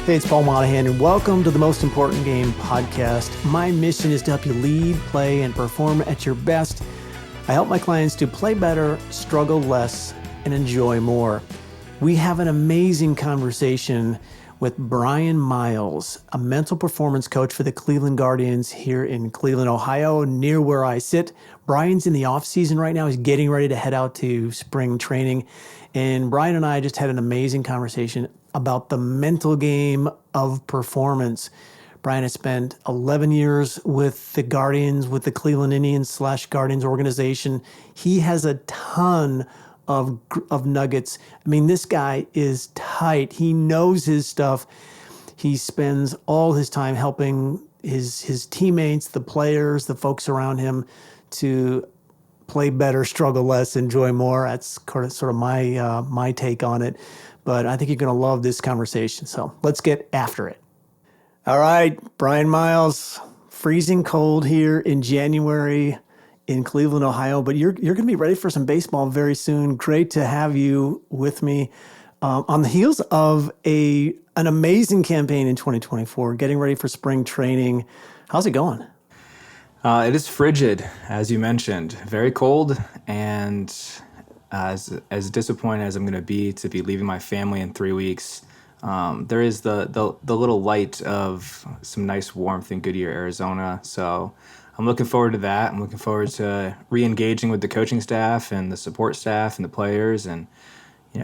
Hey, it's Paul Monahan, and welcome to the Most Important Game podcast. My mission is to help you lead, play, and perform at your best. I help my clients to play better, struggle less, and enjoy more. We have an amazing conversation with Brian Miles, a mental performance coach for the Cleveland Guardians here in Cleveland, Ohio, near where I sit. Brian's in the off season right now. He's getting ready to head out to spring training. And Brian and I just had an amazing conversation about the mental game of performance. Brian has spent 11 years with the Guardians, with the Cleveland Indians / Guardians organization. He has a ton of nuggets. I mean, this guy is tight. He knows his stuff. He spends all his time helping his teammates, the players, the folks around him to play better, struggle less, enjoy more. That's sort of my take on it. But I think you're going to love this conversation. So let's get after it. All right, Brian Miles, freezing cold here in January in Cleveland, Ohio, but you're going to be ready for some baseball very soon. Great to have you with me on the heels of an amazing campaign in 2024, getting ready for spring training. How's it going? It is frigid, as you mentioned, very cold, and as disappointed as I'm going to be leaving my family in 3 weeks, there is the little light of some nice warmth in Goodyear, Arizona. So I'm looking forward to that. I'm looking forward to re-engaging with the coaching staff and the support staff and the players, and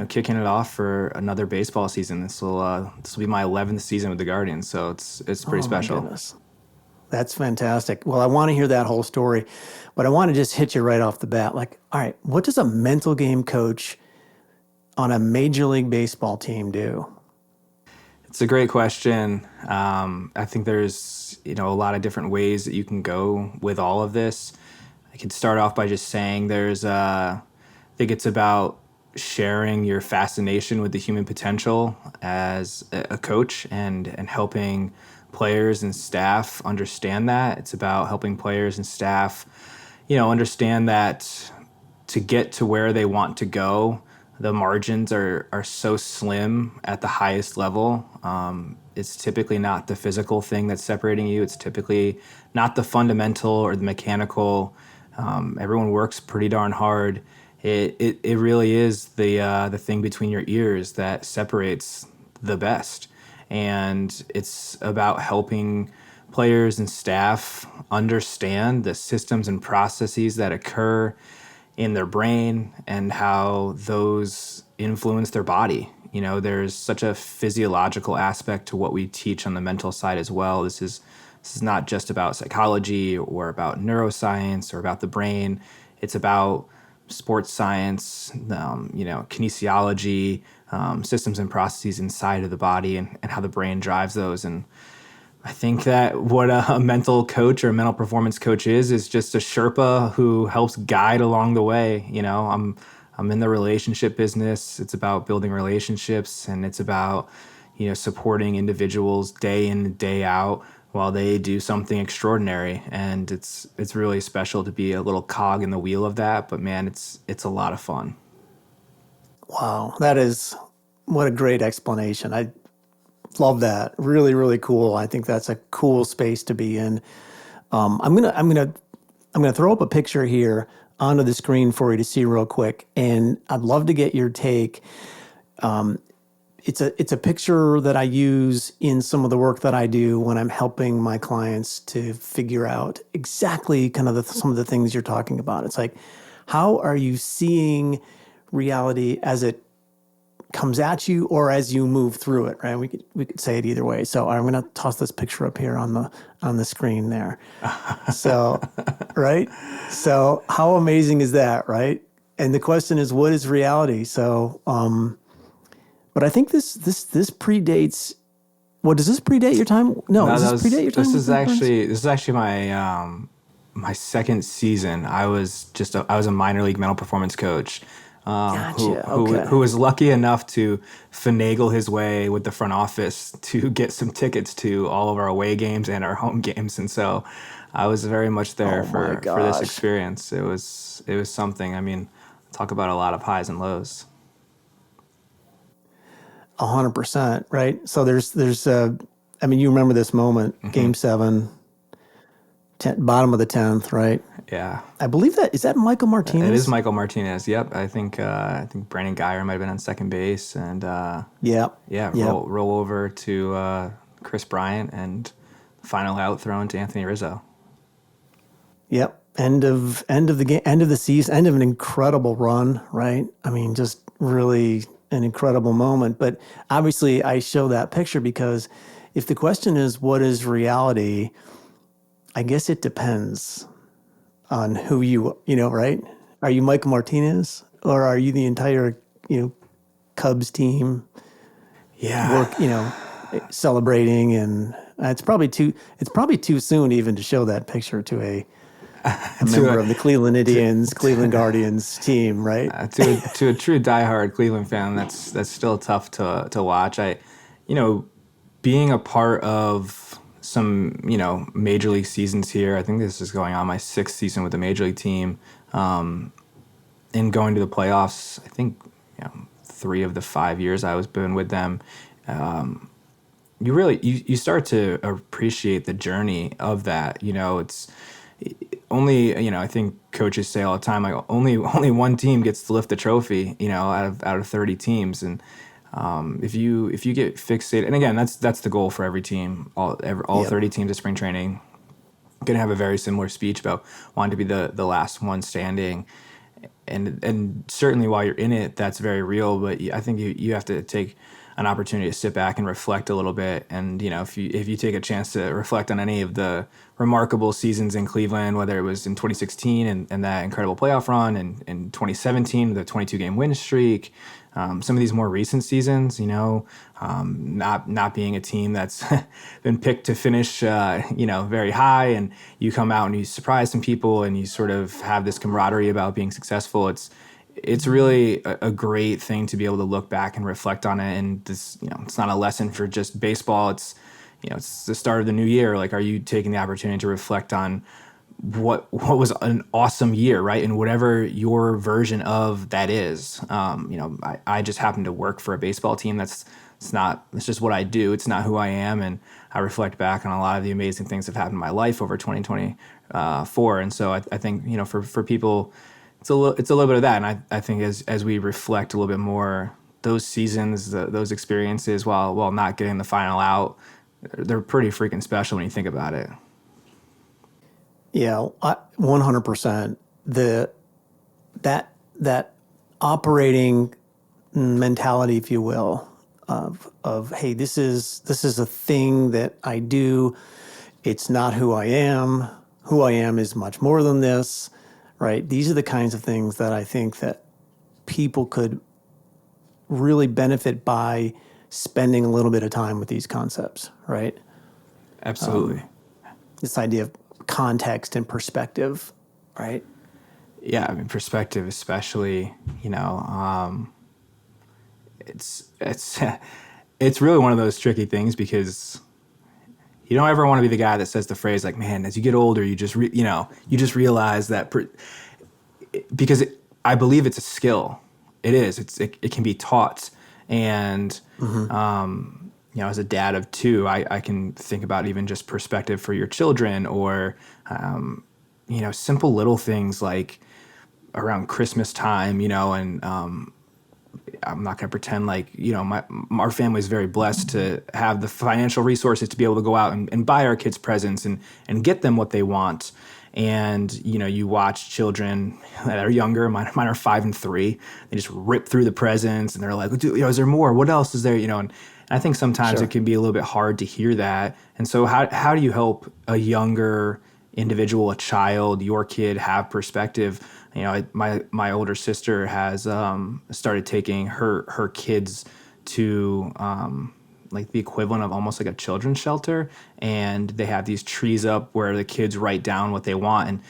kicking it off for another baseball season. This will be my 11th season with the Guardians, so it's pretty special. My goodness. That's fantastic. Well, I want to hear that whole story, but I want to just hit you right off the bat. Like, all right, what does a mental game coach on a Major League Baseball team do? It's a great question. I think there's, a lot of different ways that you can go with all of this. I could start off by just saying I think it's about sharing your fascination with the human potential as a coach and helping players and staff understand that. It's about helping players and staff, understand that to get to where they want to go, the margins are so slim at the highest level. It's typically not the physical thing that's separating you. It's typically not the fundamental or the mechanical. Everyone works pretty darn hard. It really is the thing between your ears that separates the best. And it's about helping players and staff understand the systems and processes that occur in their brain and how those influence their body. There's such a physiological aspect to what we teach on the mental side as well. This is not just about psychology or about neuroscience or about the brain. It's about sports science, kinesiology, systems and processes inside of the body and how the brain drives those. And I think that what a mental coach or a mental performance coach is just a Sherpa who helps guide along the way. I'm in the relationship business. It's about building relationships, and it's about, supporting individuals day in and day out while they do something extraordinary. And it's really special to be a little cog in the wheel of that. But man, it's a lot of fun. Wow, what a great explanation. I love that. Really, really cool. I think that's a cool space to be in. I'm gonna throw up a picture here onto the screen for you to see real quick, and I'd love to get your take. It's a picture that I use in some of the work that I do when I'm helping my clients to figure out exactly kind of some of the things you're talking about. It's like, how are you seeing reality as it comes at you or as you move through it, right? We could say it either way. So I'm going to toss this picture up here on the screen there. So, right? So how amazing is that, right? And the question is, what is reality? So, but I think this predates. What, does this predate your time? No, does this predate your time? This is actually my second season. I was a minor league mental performance coach. Gotcha. Who was lucky enough to finagle his way with the front office to get some tickets to all of our away games and our home games. And so I was very much there for this experience. It was something. I mean, talk about a lot of highs and lows. 100%, right? So I mean, you remember this moment, Game 7, bottom of the 10th, right? Yeah. I believe is that Michael It is Martinez? Michael Martinez. Yep. I think Brandon Guyer might have been on second base, and Yep. yeah, Yep. roll over to Chris Bryant, and final out thrown to Anthony Rizzo. Yep. End of the game, end of the season, end of an incredible run, right? I mean, just really an incredible moment. But obviously, I show that picture because if the question is what is reality, I guess it depends on who right? Are you Michael Martinez or are you the entire, Cubs team Yeah. celebrating? And it's probably too soon even to show that picture to a member of the Cleveland Indians, Cleveland Guardians team, right? To a true diehard Cleveland fan, that's still tough to watch. Being a part of some major league seasons here. I think this is going on my 6th season with the major league team, and going to the playoffs. I think 3 of the 5 years I was been with them. You start to appreciate the journey of that. It's only I think coaches say all the time, like only one team gets to lift the trophy, out of 30 teams. And if you get fixated, and again, that's the goal for every team, all Yep. 30 teams at spring training, going to have a very similar speech about wanting to be the last one standing. And certainly while you're in it, that's very real. But I think you have to take an opportunity to sit back and reflect a little bit. And if you take a chance to reflect on any of the remarkable seasons in Cleveland, whether it was in 2016 and that incredible playoff run, and in 2017 the 22-game win streak, some of these more recent seasons, not being a team that's been picked to finish, very high, and you come out and you surprise some people and you sort of have this camaraderie about being successful. It's really a great thing to be able to look back and reflect on it. And this, it's not a lesson for just baseball. It's the start of the new year. Like, are you taking the opportunity to reflect on what was an awesome year, right? And whatever your version of that is. I just happen to work for a baseball team. It's just what I do. It's not who I am. And I reflect back on a lot of the amazing things that have happened in my life over 2024. And so I think, for people, it's a little bit of that. And I think as we reflect a little bit more, those seasons, those experiences, while not getting the final out, they're pretty freaking special when you think about it. Yeah, 100%. That operating mentality, if you will, of hey, this is a thing that I do. It's not who I am. Who I am is much more than this, right? These are the kinds of things that I think that people could really benefit by spending a little bit of time with these concepts, right? Absolutely. This idea of context and perspective, right? Yeah, I mean, perspective, especially, it's it's really one of those tricky things, because you don't ever want to be the guy that says the phrase like, "Man, as you get older, you just realize that," because I believe it's a skill. It is. It can be taught, and as a dad of 2, I can think about even just perspective for your children, or simple little things like around Christmas time, and I'm not going to pretend like, our family is very blessed to have the financial resources to be able to go out and buy our kids presents and get them what they want. And, you watch children that are younger, mine are 5 and 3. They just rip through the presents and they're like, is there more? What else is there? And I think sometimes Sure. it can be a little bit hard to hear that. And so how do you help a younger individual, a child, your kid, have perspective? My older sister has started taking her kids to like the equivalent of almost like a children's shelter, and they have these trees up where the kids write down what they want, and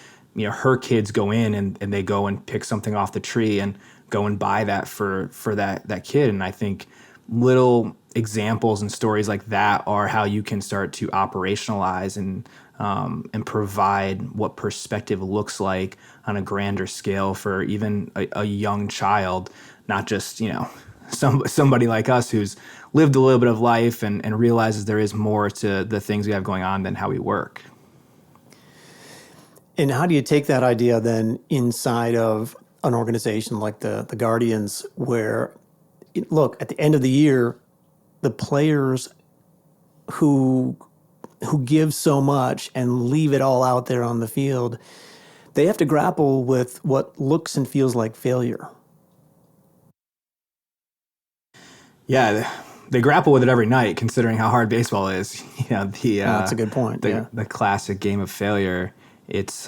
her kids go in and they go and pick something off the tree and go and buy that for that kid. And I think little examples and stories like that are how you can start to operationalize and provide what perspective looks like on a grander scale for even a young child, not just somebody like us who's lived a little bit of life and realizes there is more to the things we have going on than how we work. And how do you take that idea then inside of an organization like the Guardians, where, look, at the end of the year, the players who give so much and leave it all out there on the field, they have to grapple with what looks and feels like failure. Yeah, they grapple with it every night, considering how hard baseball is. That's a good point. The classic game of failure. It's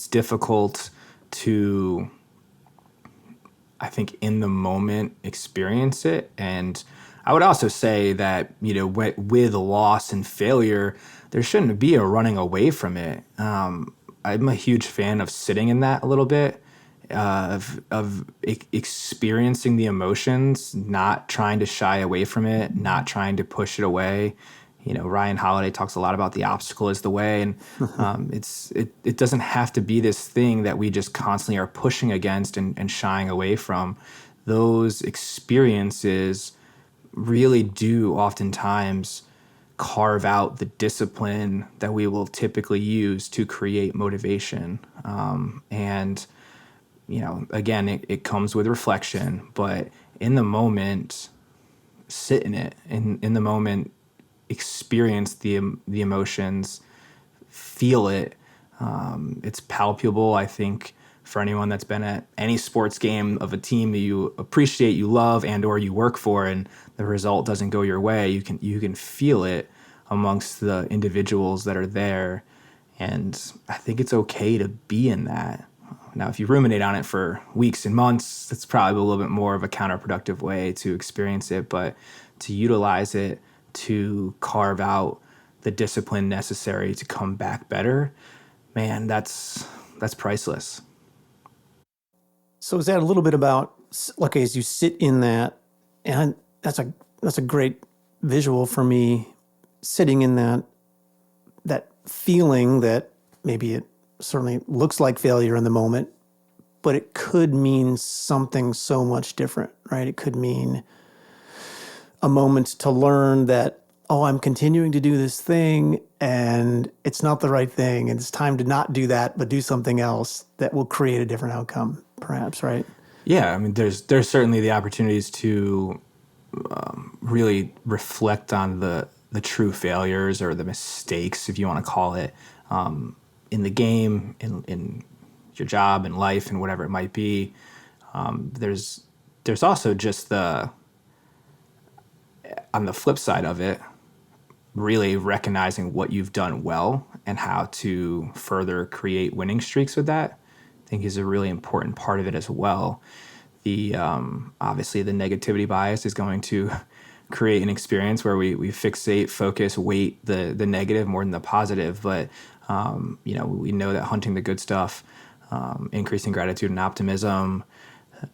difficult to, I think, in the moment experience it. And I would also say that, with loss and failure, there shouldn't be a running away from it. I'm a huge fan of sitting in that a little bit, of experiencing the emotions, not trying to shy away from it, not trying to push it away. Ryan Holiday talks a lot about the obstacle is the way, and it doesn't have to be this thing that we just constantly are pushing against and shying away from. Those experiences really do oftentimes carve out the discipline that we will typically use to create motivation. And again, it comes with reflection, but in the moment, sit in it. In the moment, experience the emotions, feel it. It's palpable, I think, for anyone that's been at any sports game of a team that you appreciate, you love, and or you work for, and the result doesn't go your way. You can feel it amongst the individuals that are there, and I think it's okay to be in that. Now, if you ruminate on it for weeks and months, that's probably a little bit more of a counterproductive way to experience it, but to utilize it to carve out the discipline necessary to come back better, man, that's priceless. So is that a little bit about, okay, as you sit in that, and that's a great visual for me, sitting in that feeling that maybe it certainly looks like failure in the moment, but it could mean something so much different, right? It could mean a moment to learn that, oh, I'm continuing to do this thing and it's not the right thing, and it's time to not do that, but do something else that will create a different outcome, perhaps, right? Yeah, I mean, there's certainly the opportunities to really reflect on the true failures or the mistakes, if you want to call it, in the game, in your job, in life, and whatever it might be. There's also just on the flip side of it, really recognizing what you've done well and how to further create winning streaks with that, I think is a really important part of it as well. The obviously the negativity bias is going to create an experience where we fixate, focus, weight the negative more than the positive. But we know that hunting the good stuff, increasing gratitude and optimism,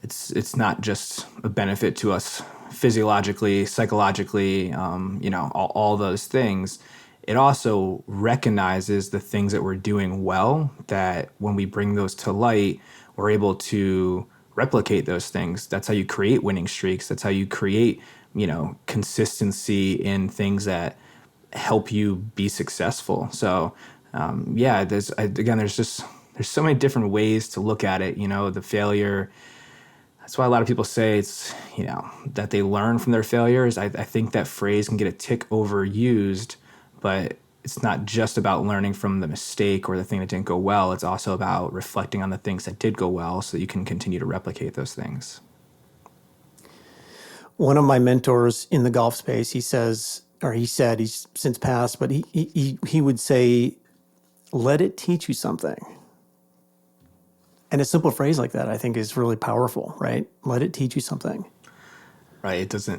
it's not just a benefit to us physiologically, psychologically, all those things. It also recognizes the things that we're doing well, that when we bring those to light, we're able to replicate those things. That's how you create winning streaks. That's how you create, consistency in things that help you be successful. So, there's so many different ways to look at it. The failure. That's why a lot of people say it's, that they learn from their failures. I think that phrase can get a tick overused, but it's not just about learning from the mistake or the thing that didn't go well. It's also about reflecting on the things that did go well so that you can continue to replicate those things. One of my mentors in the golf space, he said, he's since passed, but he would say, let it teach you something. And a simple phrase like that, I think, is really powerful, right? Let it teach you something. Right. It's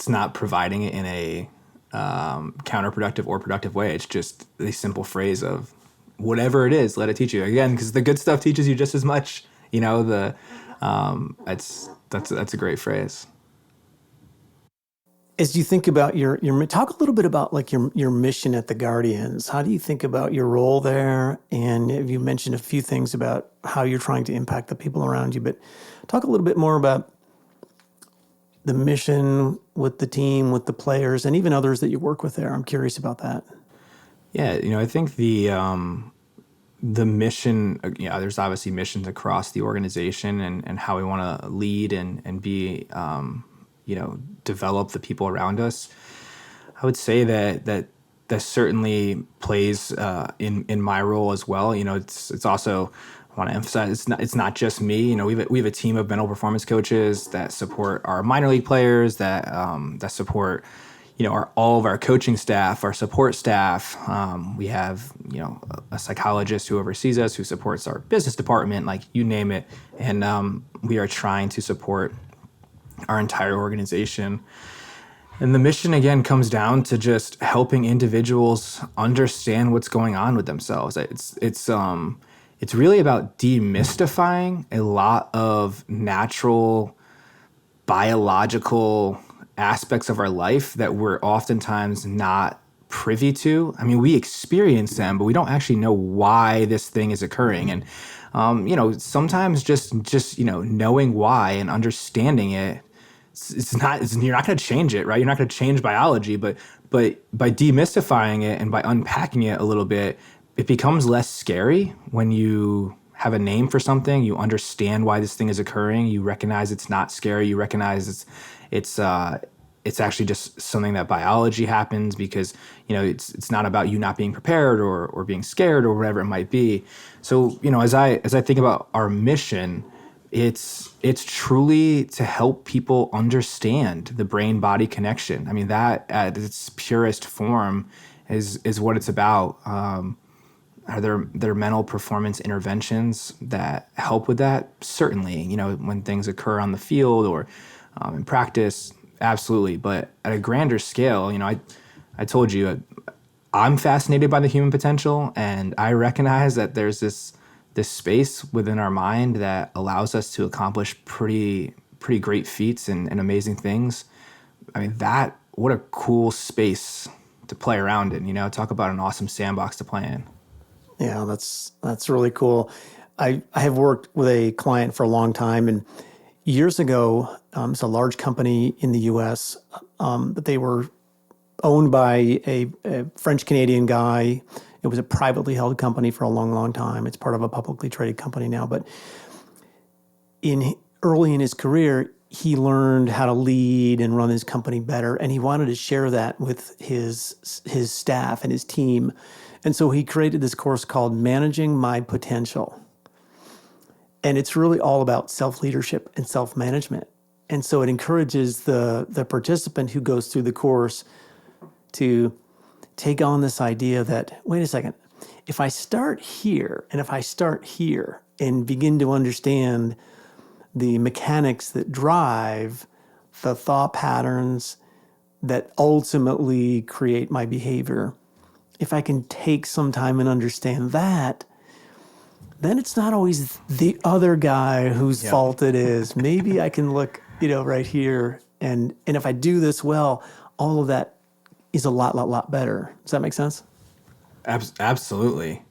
not providing it in a counterproductive or productive way. It's just a simple phrase of whatever it is, let it teach you. Again, because the good stuff teaches you just as much. That's a great phrase. As you think about your talk a little bit about like your mission at the Guardians. How do you think about your role there? And you mentioned a few things about how you're trying to impact the people around you, but talk a little bit more about the mission with the team, with the players, and even others that you work with there? I'm curious about that. Yeah, I think the mission, there's obviously missions across the organization and how we want to lead and be, develop the people around us. I would say that certainly plays in my role as well. It's also, I want to emphasize, it's not just me. We have a team of mental performance coaches that support our minor league players, that support all of our coaching staff, our support staff. We have a psychologist who oversees us, who supports our business department, like you name it, and we are trying to support our entire organization. And the mission, again, comes down to just helping individuals understand what's going on with themselves. It's really about demystifying a lot of natural biological aspects of our life that we're oftentimes not privy to. I mean, we experience them, but we don't actually know why this thing is occurring. And sometimes just knowing why and understanding it, you're not going to change it, right? You're not going to change biology, but by demystifying it and by unpacking it a little bit, it becomes less scary when you have a name for something. You understand why this thing is occurring. You recognize it's not scary. You recognize it's actually just something that biology happens because it's not about you not being prepared or being scared or whatever it might be. So as I think about our mission, it's truly to help people understand the brain-body connection. I mean, that at its purest form is what it's about. Are there mental performance interventions that help with that? Certainly, when things occur on the field or in practice, absolutely. But at a grander scale, I told you, I'm fascinated by the human potential, and I recognize that there's this space within our mind that allows us to accomplish pretty great feats and amazing things. I mean, what a cool space to play around in. Talk about an awesome sandbox to play in. Yeah, that's really cool. I have worked with a client for a long time, and years ago, it's a large company in the U.S., but they were owned by a French-Canadian guy. It was a privately held company for a long, long time. It's part of a publicly traded company now. But early in his career, he learned how to lead and run his company better, and he wanted to share that with his staff and his team. And so he created this course called Managing My Potential. And it's really all about self-leadership and self-management. And so it encourages the participant who goes through the course to take on this idea that, wait a second, if I start here and if I start here and begin to understand the mechanics that drive the thought patterns that ultimately create my behavior, if I can take some time and understand that, then it's not always the other guy whose fault it is. Maybe I can look, right here, and if I do this well, all of that is a lot better. Does that make sense? Absolutely.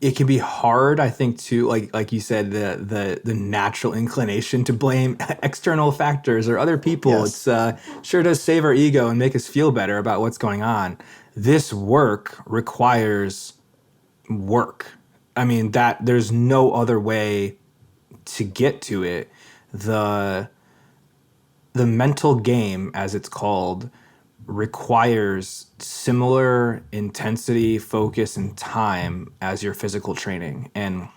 It can be hard, I think, to like you said, the natural inclination to blame external factors or other people. Yes. It's sure does save our ego and make us feel better about what's going on. This work requires work. I mean, that there's no other way to get to it. The mental game, as it's called, requires similar intensity, focus, and time as your physical training. And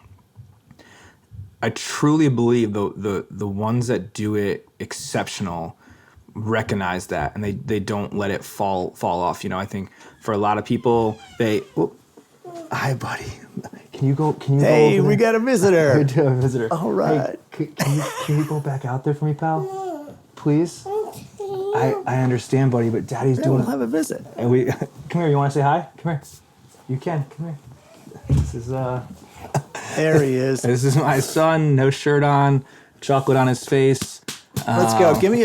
I truly believe the ones that do it exceptional recognize that, and they don't let it fall off. I think for a lot of people, hi, buddy. Can you go? Hey, we got a visitor. We do have a visitor. All right. Hey, can you go back out there for me, pal? Please? I understand, buddy, but Daddy's doing... We'll have a visit. And come here, you want to say hi? Come here. You can, come here. This is, There he is. This is my son, no shirt on, chocolate on his face. Let's go. Give me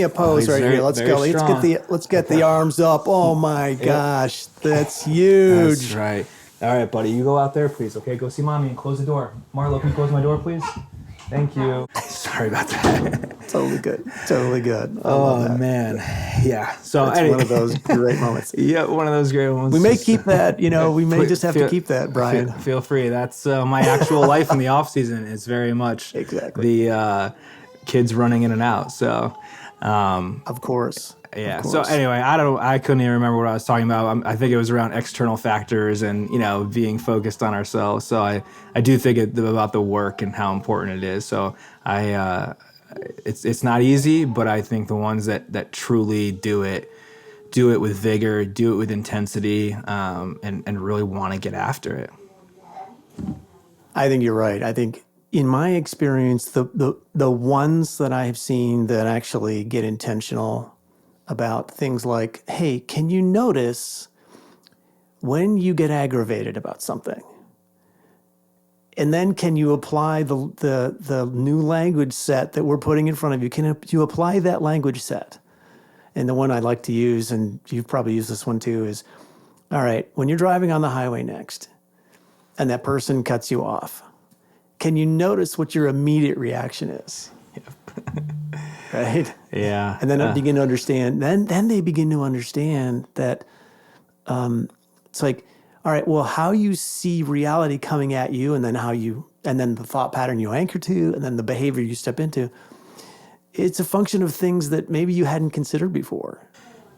a pose right here. Let's go. Let's get the arms up. Oh my gosh, that's huge. That's right. All right, buddy, you go out there, please. Okay, go see mommy and close the door. Marlo, can you close my door, please? Thank you. Sorry about that. Totally good. Totally good. I love that. Man. Yeah. So That's one of those great moments. yeah, one of those great ones. We may keep that, we may just have to feel, keep that, Brian. feel free. That's my actual life in the off season is very much Exactly. the kids running in and out. So Of course. yeah. Of So course. anyway, I couldn't even remember what I was talking about. I think it was around external factors and being focused on ourselves. So I do think about the work and how important it is. So it's not easy, but I think the ones that truly do it with vigor, do it with intensity, and really want to get after it. I think you're right. I think in my experience, the ones that I have seen that actually get intentional about things like, hey, can you notice when you get aggravated about something? And then can you apply the new language set that we're putting in front of you? Can you apply that language set? And the one I like to use, and you've probably used this one too, is, all right, when you're driving on the highway next and that person cuts you off, can you notice what your immediate reaction is? Right? Yeah. And then begin to understand, then they begin to understand that it's like, all right, well, how you see reality coming at you, and then the thought pattern you anchor to, and then the behavior you step into, it's a function of things that maybe you hadn't considered before.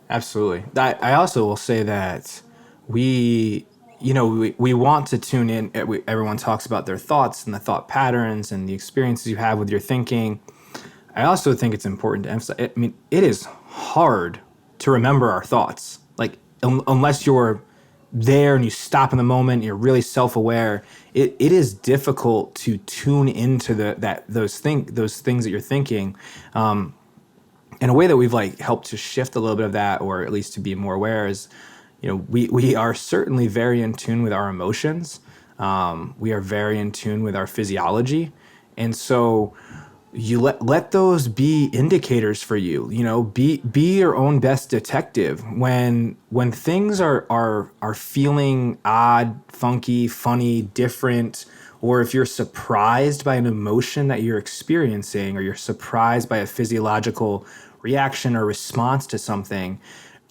Absolutely. I also will say that we want to tune in. Everyone talks about their thoughts and the thought patterns and the experiences you have with your thinking. I also think it's important to emphasize. I mean, it is hard to remember our thoughts. Like unless you're there and you stop in the moment, you're really self-aware. It is difficult to tune into those things that you're thinking. In a way that we've helped to shift a little bit of that, or at least to be more aware, is we are certainly very in tune with our emotions. We are very in tune with our physiology, and so you let those be indicators for you. Be your own best detective when things are feeling odd, funky, funny, different, or if you're surprised by an emotion that you're experiencing, or you're surprised by a physiological reaction or response to something.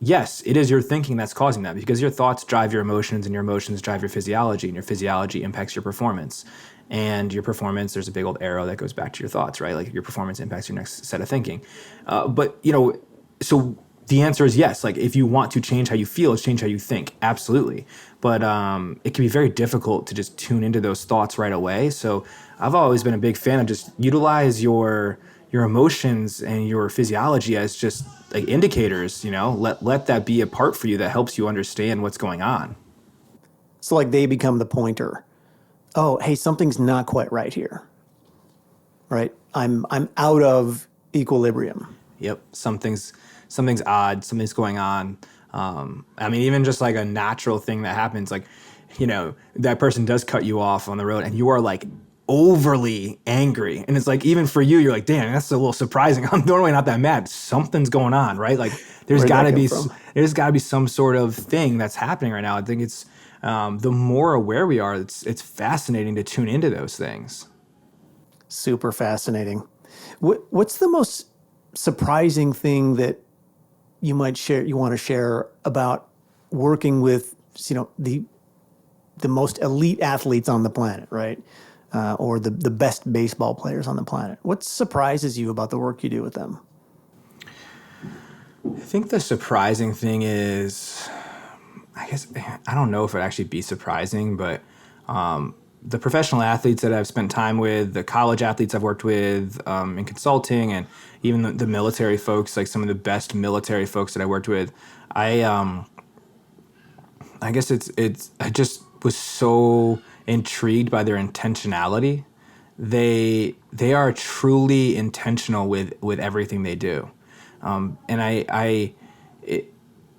Yes, it is your thinking that's causing that, because your thoughts drive your emotions and your emotions drive your physiology, and your physiology impacts your performance. And your performance, there's a big old arrow that goes back to your thoughts, right? Like your performance impacts your next set of thinking. So the answer is yes. Like if you want to change how you feel, change how you think. Absolutely. But it can be very difficult to just tune into those thoughts right away. So I've always been a big fan of just utilize your emotions and your physiology as just like indicators. Let that be a part for you that helps you understand what's going on. So like they become the pointer. Oh, hey, something's not quite right here. Right? I'm out of equilibrium. Yep, something's odd, something's going on. I mean, even just like a natural thing that happens, like, that person does cut you off on the road and you are like overly angry. And it's like, even for you, you're like, damn, that's a little surprising. I'm normally not that mad. Something's going on, right? Like there's gotta be some sort of thing that's happening right now. I think it's, the more aware we are, it's fascinating to tune into those things. Super fascinating. What's the most surprising thing that you want to share about working with, the most elite athletes on the planet, right? Or the best baseball players on the planet. What surprises you about the work you do with them? I think the surprising thing is, I guess, I don't know if it'd actually be surprising, but the professional athletes that I've spent time with, the college athletes I've worked with in consulting, and even the military folks, like some of the best military folks that I worked with, I guess I just was so intrigued by their intentionality. They are truly intentional with everything they do, and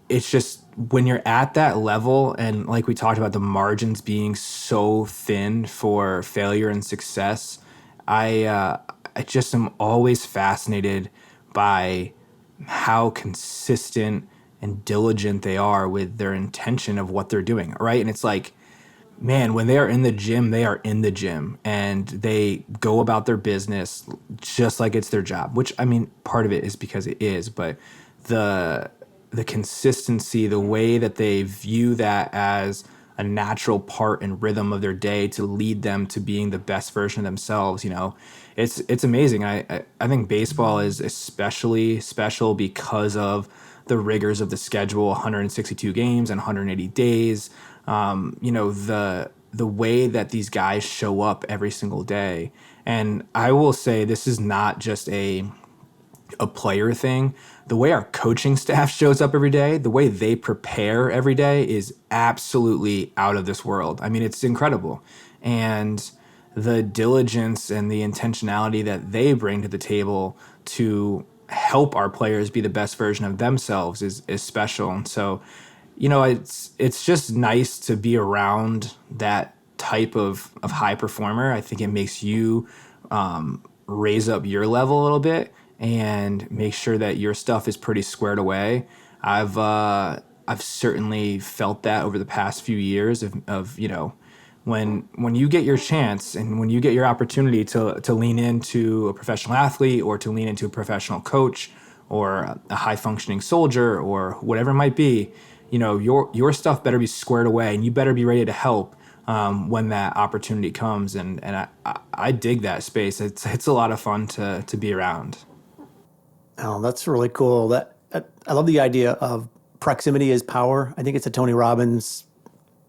it's just when you're at that level, and like we talked about the margins being so thin for failure and success, I just am always fascinated by how consistent and diligent they are with their intention of what they're doing, right? And it's like, man, when they are in the gym, they are in the gym and they go about their business just like it's their job, which I mean, part of it is because it is, but the the consistency, the way that they view that as a natural part and rhythm of their day to lead them to being the best version of themselves, it's amazing. I think baseball is especially special because of the rigors of the schedule, 162 games and 180 days. The way that these guys show up every single day. And I will say this is not just a player thing. The way our coaching staff shows up every day, the way they prepare every day is absolutely out of this world. I mean, it's incredible. And the diligence and the intentionality that they bring to the table to help our players be the best version of themselves is special. And so, it's just nice to be around that type of high performer. I think it makes you raise up your level a little bit and make sure that your stuff is pretty squared away. I've certainly felt that over the past few years of when you get your chance and when you get your opportunity to lean into a professional athlete or to lean into a professional coach or a high functioning soldier or whatever it might be, your stuff better be squared away and you better be ready to help when that opportunity comes. And I dig that space. It's a lot of fun to be around. Oh, that's really cool. I love the idea of proximity is power. I think it's a Tony Robbins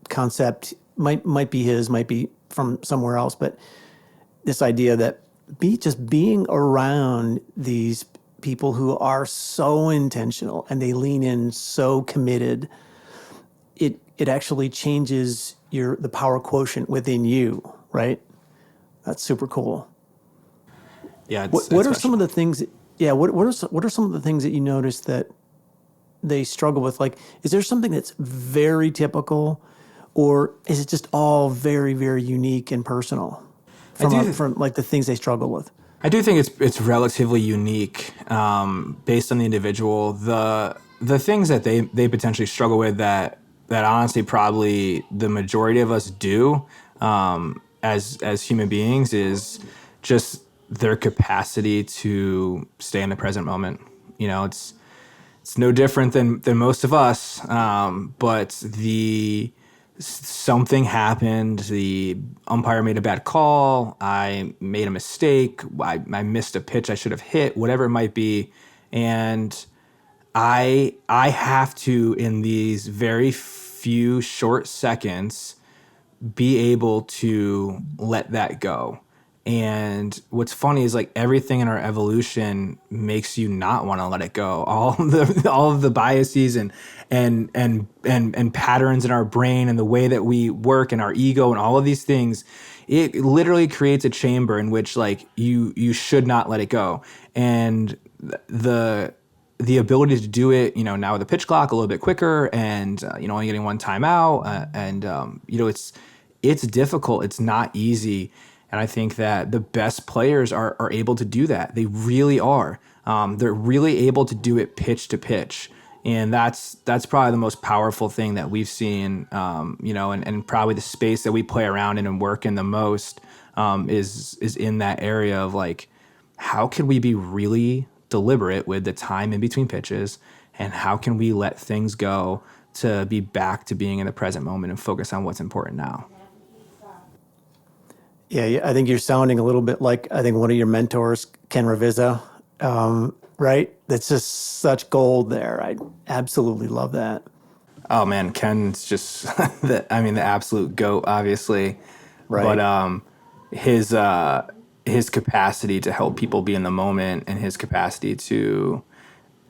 concept. Might be his, might be from somewhere else, but this idea that just being around these people who are so intentional and they lean in so committed, it actually changes the power quotient within you, right? That's super cool. Yeah, What are some of the things? Yeah, what are some of the things that you notice that they struggle with? Like, is there something that's very typical, or is it just all very, very unique and personal from like the things they struggle with? I do think it's relatively unique based on the individual. The things that they potentially struggle with that honestly probably the majority of us do as human beings is just their capacity to stay in the present moment. It's no different than most of us, but something happened. The umpire made a bad call. I made a mistake. I missed a pitch I should have hit, whatever it might be. And I have to, in these very few short seconds, be able to let that go. And what's funny is like everything in our evolution makes you not want to let it go. All of the biases and patterns in our brain and the way that we work and our ego and all of these things, it literally creates a chamber in which like you should not let it go. And the ability to do it, now with the pitch clock a little bit quicker and only getting one timeout, it's difficult. It's not easy. And I think that the best players are able to do that. They really are. They're really able to do it pitch to pitch. And that's probably the most powerful thing that we've seen, and probably the space that we play around in and work in the most is in that area of like, how can we be really deliberate with the time in between pitches, and how can we let things go to be back to being in the present moment and focus on what's important now. Yeah, I think you're sounding a little bit like I think one of your mentors, Ken Ravizza, right? That's just such gold there. I absolutely love that. Oh man, Ken's just the absolute GOAT, obviously. Right. But his capacity to help people be in the moment and his capacity to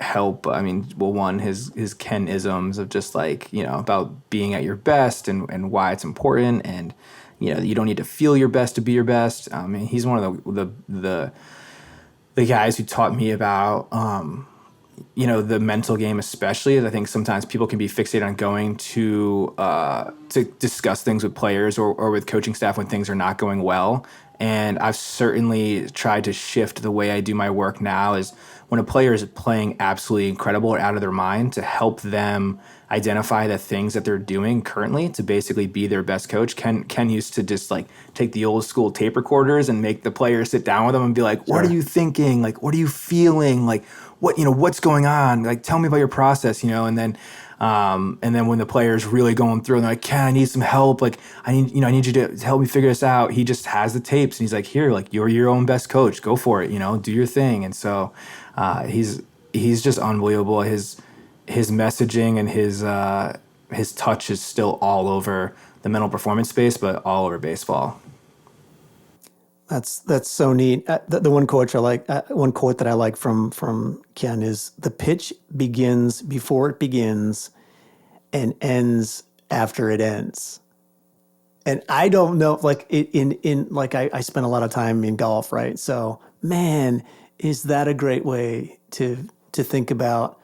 help, his Ken-isms of just like, about being at your best and why it's important, and you don't need to feel your best to be your best. He's one of the guys who taught me about the mental game, especially. I think sometimes people can be fixated on going to discuss things with players or with coaching staff when things are not going well. And I've certainly tried to shift the way I do my work now is when a player is playing absolutely incredible or out of their mind, to help them identify the things that they're doing currently to basically be their best coach. Ken used to just like take the old school tape recorders and make the players sit down with them and be like, what are you thinking? Like, what are you feeling? Like, what's going on? Like, tell me about your process, and then when the player's really going through and they're like, Ken, I need some help. Like, I need you to help me figure this out. He just has the tapes and he's like, here, like, you're your own best coach. Go for it, do your thing. And so he's just unbelievable. His messaging and his touch is still all over the mental performance space, but all over baseball. That's so neat. The one quote that I like from Ken is, the pitch begins before it begins and ends after it ends. And I don't know, like I spent a lot of time in golf, right? So, man, is that a great way to think about?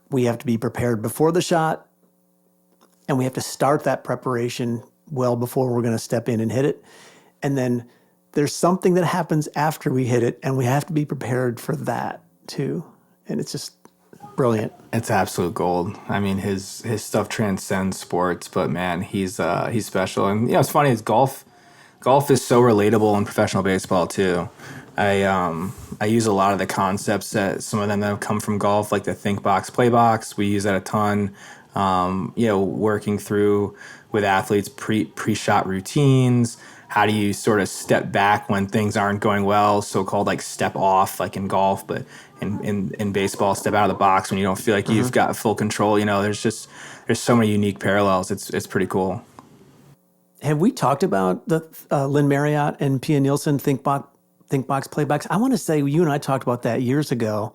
We have to be prepared before the shot, and we have to start that preparation well before we're going to step in and hit it. And then there's something that happens after we hit it, and we have to be prepared for that too. And it's just brilliant. It's absolute gold. I mean, his stuff transcends sports, but man, he's special. And it's funny, is golf is so relatable in professional baseball too. I use a lot of the concepts that some of them have come from golf, like the think box, play box. We use that a ton. Working through with athletes pre-shot routines. How do you sort of step back when things aren't going well? So-called like step off, like in golf, but in baseball, step out of the box when you don't feel like you've got full control. There's so many unique parallels. It's pretty cool. Have we talked about the Lynn Marriott and Pia Nielsen think box, play box? I want to say you and I talked about that years ago.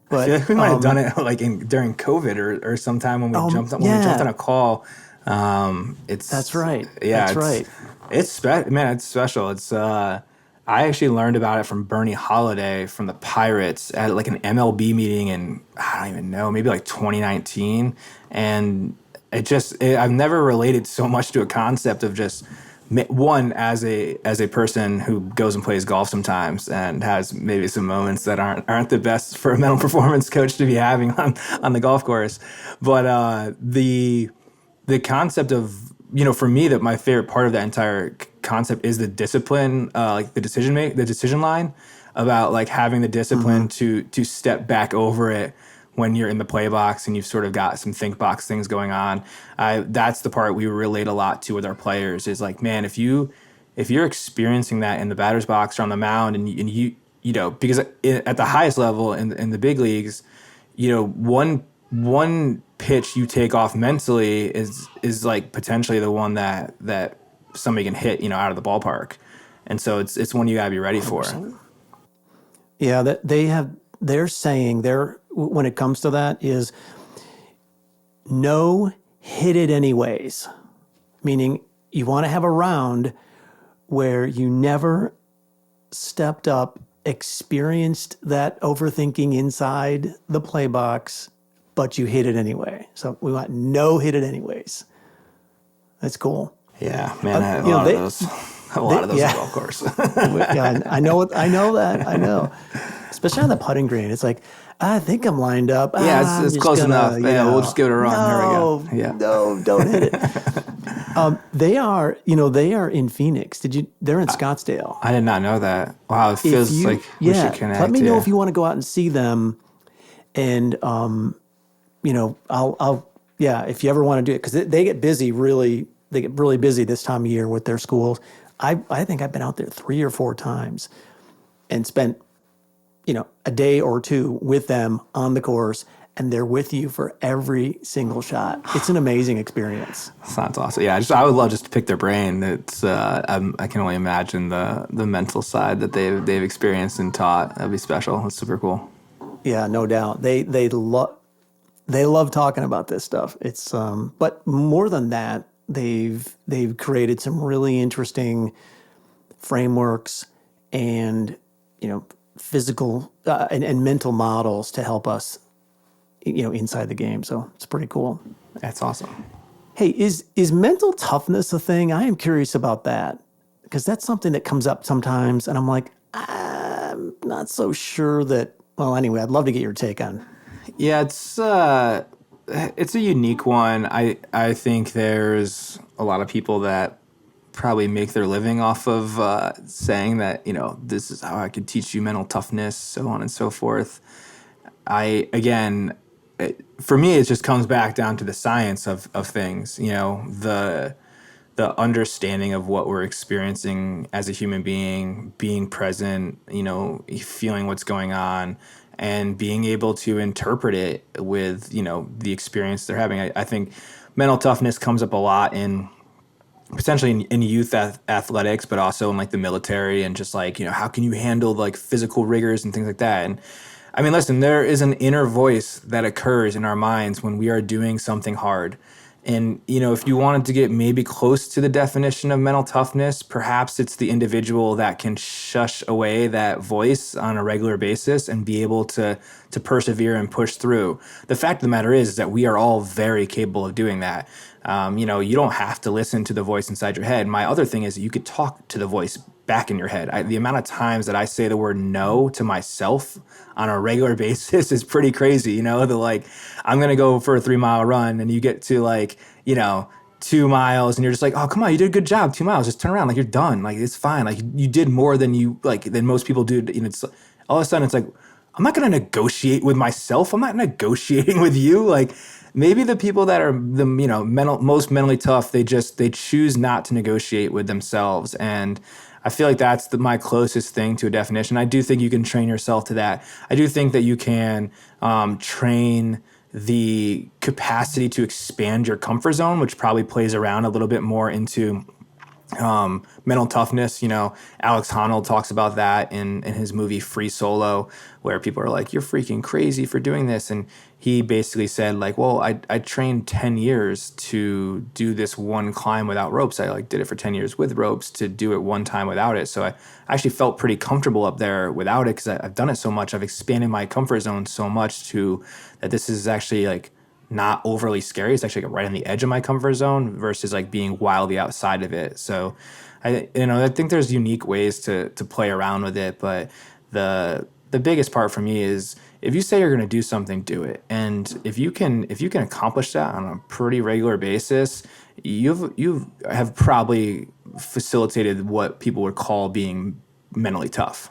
But I feel like we might have done it like during COVID or sometime when we jumped on a call. That's right. Yeah, that's right. It's special. It's I actually learned about it from Bernie Holiday from the Pirates at like an MLB meeting in, I don't even know, maybe like 2019, and I've never related so much to a concept of just one as a person who goes and plays golf sometimes and has maybe some moments that aren't the best for a mental performance coach to be having on the golf course, but the concept of, for me, that my favorite part of that entire concept is the discipline, like the decision line about like having the discipline to step back over it when you're in the play box and you've sort of got some think box things going on. That's the part we relate a lot to with our players, is like, man, if you're experiencing that in the batter's box or on the mound, and you because at the highest level in the big leagues, one pitch you take off mentally is like potentially the one that somebody can hit, out of the ballpark. And so it's one you gotta be ready for. 100%. Yeah, that they're saying when it comes to that is no, hit it anyways. Meaning you want to have a round where you never stepped up, experienced that overthinking inside the play box, but you hit it anyway. So we want no, hit it anyways. That's cool. Yeah, man, I had a lot of those. A lot of those on the golf course. Yeah, I know that. I know. Especially on the putting green. It's like, I think I'm lined up. Yeah, it's close enough. Yeah, we'll just give it a run. No, there we go. Yeah. No, don't hit it. They are in Phoenix. They're in Scottsdale. I did not know that. Wow, it feels like we should connect. Let me know if you want to go out and see them. And, if you ever want to do it, because they get really busy this time of year with their schools. I think I've been out there 3 or 4 times and spent, a day or two with them on the course, and they're with you for every single shot. It's an amazing experience. Sounds awesome. Yeah, I would love just to pick their brain. It's I can only imagine the mental side that they've experienced and taught. That'd be special. That's super cool. Yeah, no doubt. They love talking about this stuff. It's but more than that, they've created some really interesting frameworks and physical and mental models to help us inside the game. So it's pretty cool. That's awesome. Hey, is mental toughness a thing? I am curious about that, because that's something that comes up sometimes, and I'm like, I'm not so sure that. Well, anyway, I'd love to get your take on. Yeah, it's it's a unique one. I think there's a lot of people that probably make their living off of saying that, this is how I could teach you mental toughness, so on and so forth. Again, for me, it just comes back down to the science of things, the understanding of what we're experiencing as a human being present, feeling what's going on, and being able to interpret it with, the experience they're having. I think mental toughness comes up a lot in potentially in youth athletics, but also in like the military and just like, how can you handle like physical rigors and things like that. And I mean, listen, there is an inner voice that occurs in our minds when we are doing something hard. And, if you wanted to get maybe close to the definition of mental toughness, perhaps it's the individual that can shush away that voice on a regular basis and be able to persevere and push through. The fact of the matter is that we are all very capable of doing that. You don't have to listen to the voice inside your head. My other thing is you could talk to the voice back in your head. The amount of times that I say the word no to myself on a regular basis is pretty crazy. I'm going to go for a 3-mile run and you get to 2 miles and you're just like, oh, come on, you did a good job. 2 miles, just turn around. Like you're done. Like it's fine. Like you did more than than most people do. It's all of a sudden it's like, I'm not going to negotiate with myself. I'm not negotiating with you. Like maybe the people that are the most mentally tough, they choose not to negotiate with themselves. And I feel like that's my closest thing to a definition. I do think you can train yourself to that. I do think that you can train the capacity to expand your comfort zone, which probably plays around a little bit more into mental toughness. Alex Honnold talks about that in his movie Free Solo, where people are like, you're freaking crazy for doing this. And he basically said like, well, I trained 10 years to do this one climb without ropes. I did it for 10 years with ropes to do it one time without it. So I actually felt pretty comfortable up there without it because I've done it so much. I've expanded my comfort zone so much that this is actually not overly scary. It's actually right on the edge of my comfort zone versus being wildly outside of it. So I think there's unique ways to play around with it, but the biggest part for me is if you say you're going to do something, do it. And if you can accomplish that on a pretty regular basis, you have probably facilitated what people would call being mentally tough.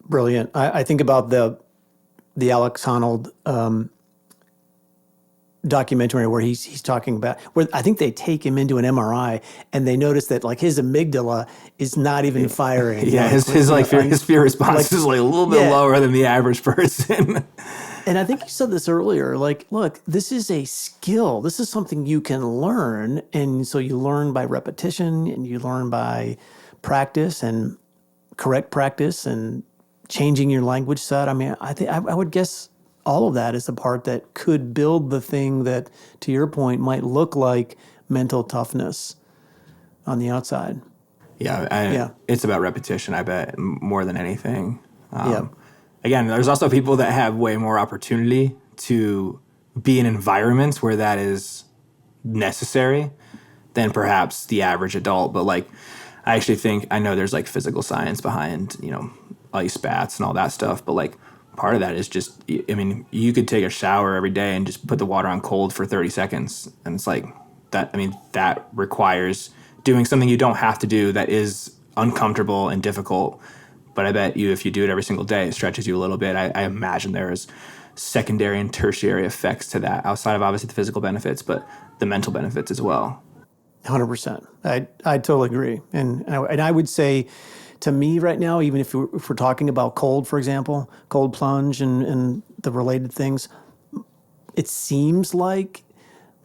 Brilliant. I think about the Alex Honnold documentary where he's talking about where I think they take him into an MRI and they notice that his amygdala is not even firing. Yeah, his fear response is a little bit lower than the average person. And I think you said this earlier, look, this is a skill. This is something you can learn. And so you learn by repetition and you learn by practice and correct practice and changing your language set. I mean, I would guess all of that is the part that could build the thing that, to your point, might look like mental toughness on the outside. Yeah, it's about repetition, I bet, more than anything. Again, there's also people that have way more opportunity to be in environments where that is necessary than perhaps the average adult. But I actually think, I know there's physical science behind, ice baths and all that stuff, but part of that is just, I mean, you could take a shower every day and just put the water on cold for 30 seconds. And it's that, I mean, that requires doing something you don't have to do that is uncomfortable and difficult. But I bet you if you do it every single day, it stretches you a little bit. I imagine there's secondary and tertiary effects to that outside of obviously the physical benefits, but the mental benefits as well. 100%. I totally agree. And I would say, to me right now, even if we're talking about cold, for example, cold plunge and the related things, it seems like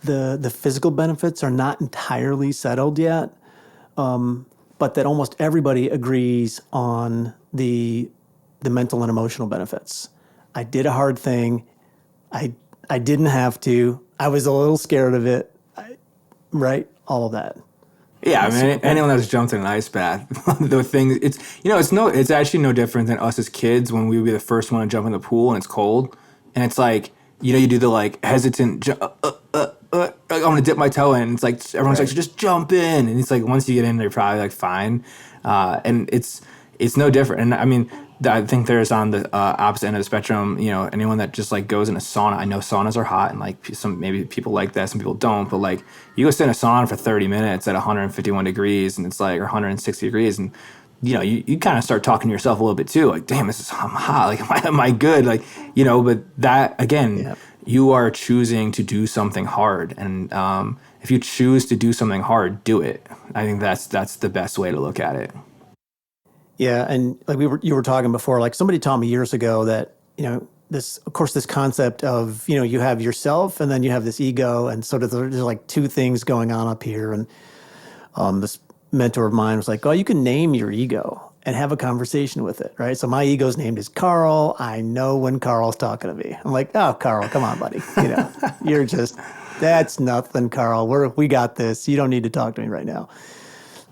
the physical benefits are not entirely settled yet, but that almost everybody agrees on the mental and emotional benefits. I did a hard thing. I didn't have to. I was a little scared of it, right? All of that. Yeah, I mean, anyone that's jumped in an ice bath, the thing, it's actually no different than us as kids when we would be the first one to jump in the pool and it's cold. And it's you do the hesitant, I'm going to dip my toe in. It's everyone's right. Just jump in. And it's once you get in, you're probably fine. And it's no different. And I mean, I think there's on the opposite end of the spectrum, anyone that just like goes in a sauna. I know saunas are hot and like maybe people like that, some people don't, but like you go sit in a sauna for 30 minutes at 151 degrees and it's like, or 160 degrees. And, you kind of start talking to yourself a little bit too. Like, damn, I'm hot. Like, am I good? Like, but that again, you are choosing to do something hard. And if you choose to do something hard, do it. I think that's the best way to look at it. Yeah, and like you were talking before, like somebody taught me years ago that, this concept of, you have yourself and then you have this ego, and sort of there's like two things going on up here. And this mentor of mine was like, oh, you can name your ego and have a conversation with it, right? So my ego's named as Carl. I know when Carl's talking to me. I'm like, oh, Carl, come on, buddy. You're just, that's nothing, Carl. We got this. You don't need to talk to me right now.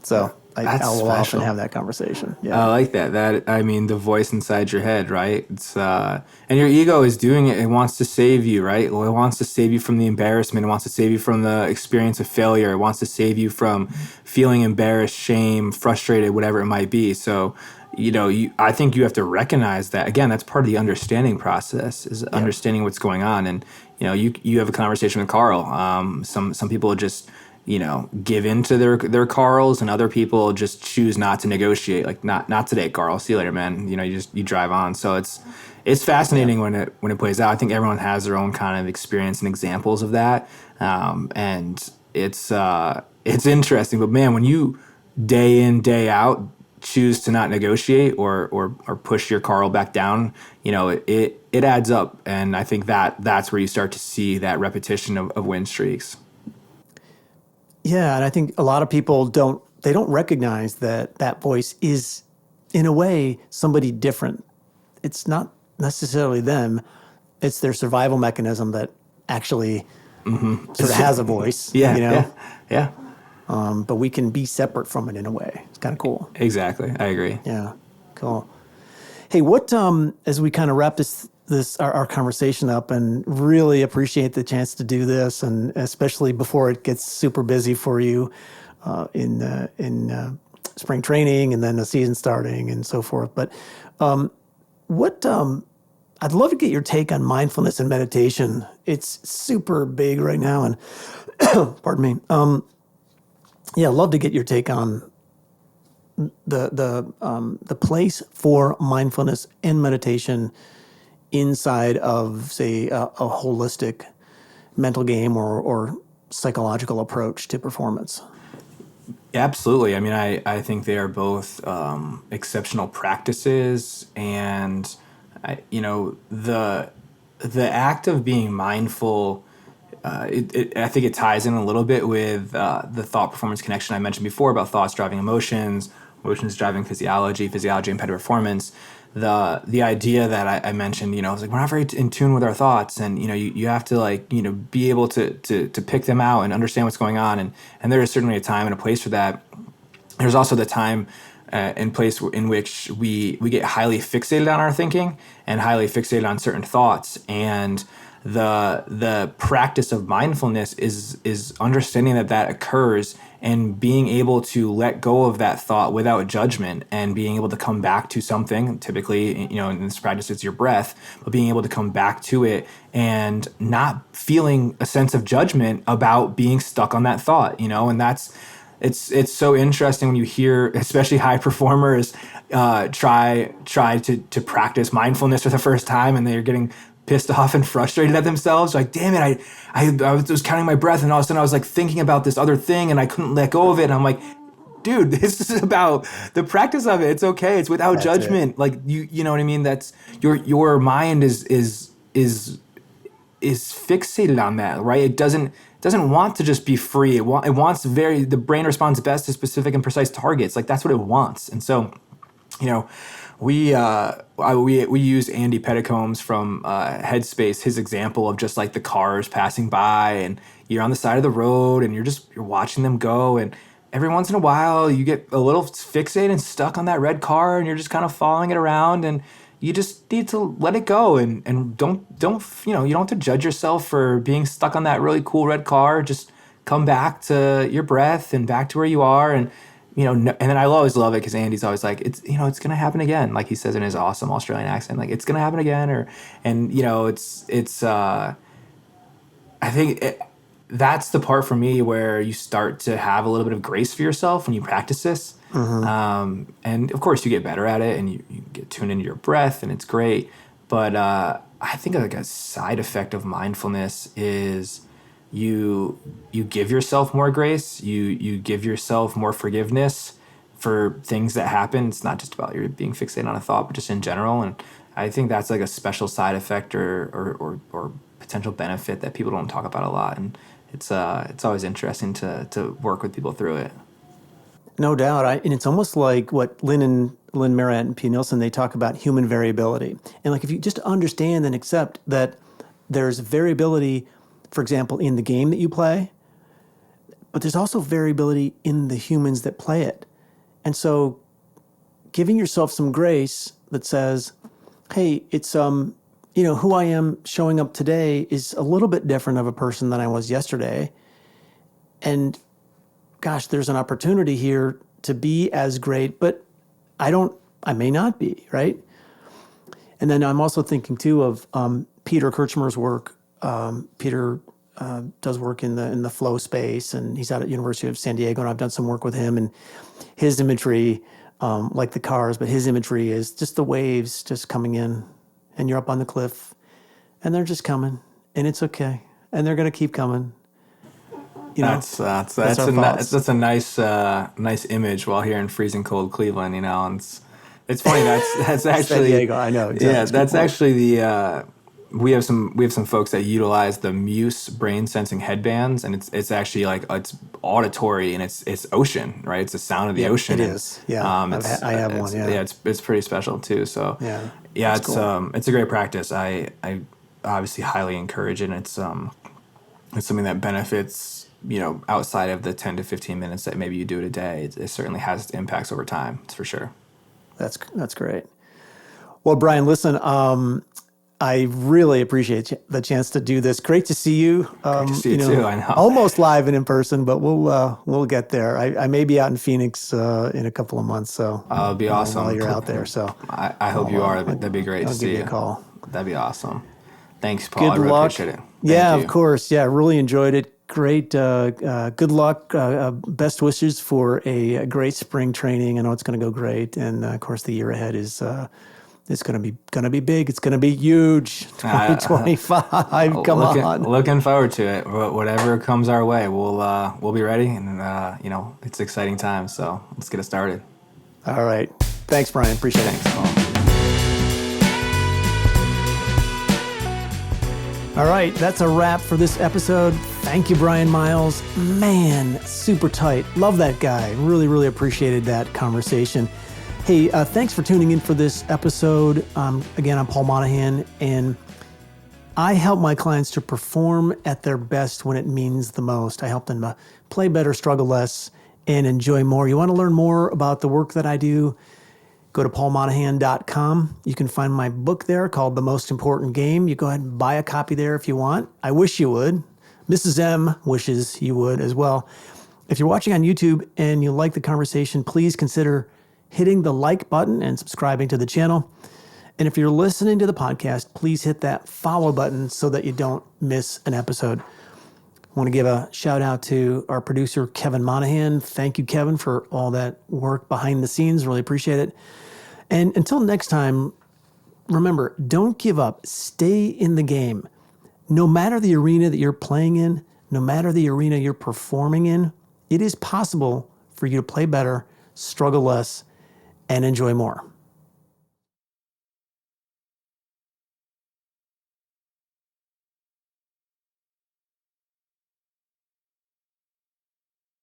So I'll often have that conversation. Yeah, I like that. The voice inside your head, right? It's and your ego is doing it. It wants to save you, right? Well, it wants to save you from the embarrassment. It wants to save you from the experience of failure. It wants to save you from feeling embarrassed, shame, frustrated, whatever it might be. So, I think you have to recognize that. Again, that's part of the understanding process, is understanding what's going on. And you have a conversation with Carl. Some people just give into their Carls, and other people just choose not to negotiate. Like, not today, Carl. See you later, man. You drive on. So it's fascinating when it plays out. I think everyone has their own kind of experience and examples of that, and it's interesting. But man, when you day in day out choose to not negotiate or push your Carl back down, it adds up, and I think that's where you start to see that repetition of win streaks. Yeah, and I think a lot of people don't recognize that voice is, in a way, somebody different. It's not necessarily them. It's their survival mechanism that actually sort of has a voice. Yeah. But we can be separate from it in a way. It's kind of cool. Exactly. I agree. Yeah, cool. Hey, what as we kind of wrap our conversation up, and really appreciate the chance to do this, and especially before it gets super busy for you in spring training and then the season starting and so forth. But I'd love to get your take on mindfulness and meditation. It's super big right now, and pardon me. I'd love to get your take on the place for mindfulness and meditation inside of, say, a holistic mental game or psychological approach to performance. Absolutely. I think they are both exceptional practices, and the act of being mindful. I think it ties in a little bit with the thought-performance connection I mentioned before about thoughts driving emotions, emotions driving physiology impacting performance. The idea that I mentioned, it's like we're not very in tune with our thoughts, and you have to be able to pick them out and understand what's going on, and there is certainly a time and a place for that. There's also the time and place in which we get highly fixated on our thinking and highly fixated on certain thoughts, and the practice of mindfulness is understanding that occurs and being able to let go of that thought without judgment, and being able to come back to something. Typically, in this practice, it's your breath, but being able to come back to it and not feeling a sense of judgment about being stuck on that thought, and it's so interesting when you hear, especially high performers, try to practice mindfulness for the first time, and they're getting pissed off and frustrated at themselves. Like, damn it, I was counting my breath, and all of a sudden I was like thinking about this other thing, and I couldn't let go of it. And I'm like, dude, this is about the practice of it. It's okay. It's without judgment. Like, you know what I mean? That's your mind is fixated on that, right? It doesn't want to just be free. It wants the brain responds best to specific and precise targets. Like, that's what it wants. And so, we use Andy Petticombs from Headspace, his example of just like the cars passing by, and you're on the side of the road and you're watching them go, and every once in a while you get a little fixated and stuck on that red car, and you're just kind of following it around, and you just need to let it go, and don't you don't have to judge yourself for being stuck on that really cool red car. Just come back to your breath and back to where you are, and and then I always love it because Andy's always like, it's going to happen again. Like he says in his awesome Australian accent, like it's going to happen again. And I think that's the part for me where you start to have a little bit of grace for yourself when you practice this. And of course you get better at it and you get tuned into your breath and it's great. But I think like a side effect of mindfulness is you give yourself more grace. You give yourself more forgiveness for things that happen. It's not just about you being fixated on a thought, but just in general. And I think that's like a special side effect or potential benefit that people don't talk about a lot. And it's always interesting to work with people through it. No doubt. And it's almost like what Lynn Marrat and P. Nielsen, they talk about human variability. And like if you just understand and accept that there's variability, for example, in the game that you play, but there's also variability in the humans that play it. And so giving yourself some grace that says, hey, it's who I am showing up today is a little bit different of a person than I was yesterday. And gosh, there's an opportunity here to be as great, but I may not be, right? And then I'm also thinking too of Peter Kirchner's work. Peter does work in the flow space, and he's out at University of San Diego, and I've done some work with him, and his imagery, like the cars, but his imagery is just the waves just coming in, and you're up on the cliff, and they're just coming, and it's okay, and they're going to keep coming. That's a nice image while here in freezing cold Cleveland, and it's funny that's actually San Diego, I know. Exactly. Yeah, that's actually the we have some folks that utilize the Muse brain sensing headbands, and it's actually like it's auditory and it's ocean, right? It's the sound of the ocean. It is. Yeah. I have one. Yeah. It's pretty special too. So it's cool. It's a great practice. I obviously highly encourage it. And it's something that benefits outside of the 10 to 15 minutes that maybe you do it a day. It certainly has impacts over time. It's for sure. That's great. Well, Brian, listen, I really appreciate the chance to do this. Great to see you. Great to see you too. I know. Almost live and in person, but we'll get there. I may be out in Phoenix in a couple of months, so it'll be awesome while you're out there. So I hope you are. That'd be great to see you. I'll give you a call. That'd be awesome. Thanks, Paul. Good I really luck. appreciate it. Yeah, of course. Yeah, really enjoyed it. Great. Good luck. Best wishes for a great spring training. I know it's going to go great, and of course, the year ahead is. It's going to be big. It's going to be huge. 2025. Come on. Looking forward to it. Whatever comes our way, we'll be ready, and it's exciting times. So let's get it started. All right. Thanks, Brian. Appreciate it. Thanks, Paul. All right, that's a wrap for this episode. Thank you, Brian Miles. Man, super tight. Love that guy. Really, really appreciated that conversation. Hey, thanks for tuning in for this episode. Again, I'm Paul Monahan, and I help my clients to perform at their best when it means the most. I help them to play better, struggle less, and enjoy more. You want to learn more about the work that I do? Go to paulmonahan.com. You can find my book there called The Most Important Game. You go ahead and buy a copy there if you want. I wish you would. Mrs. M wishes you would as well. If you're watching on YouTube and you like the conversation, please consider hitting the like button and subscribing to the channel. And if you're listening to the podcast, please hit that follow button so that you don't miss an episode. I want to give a shout out to our producer, Kevin Monahan. Thank you, Kevin, for all that work behind the scenes. Really appreciate it. And until next time, remember, don't give up. Stay in the game. No matter the arena that you're playing in, no matter the arena you're performing in, it is possible for you to play better, struggle less, and enjoy more.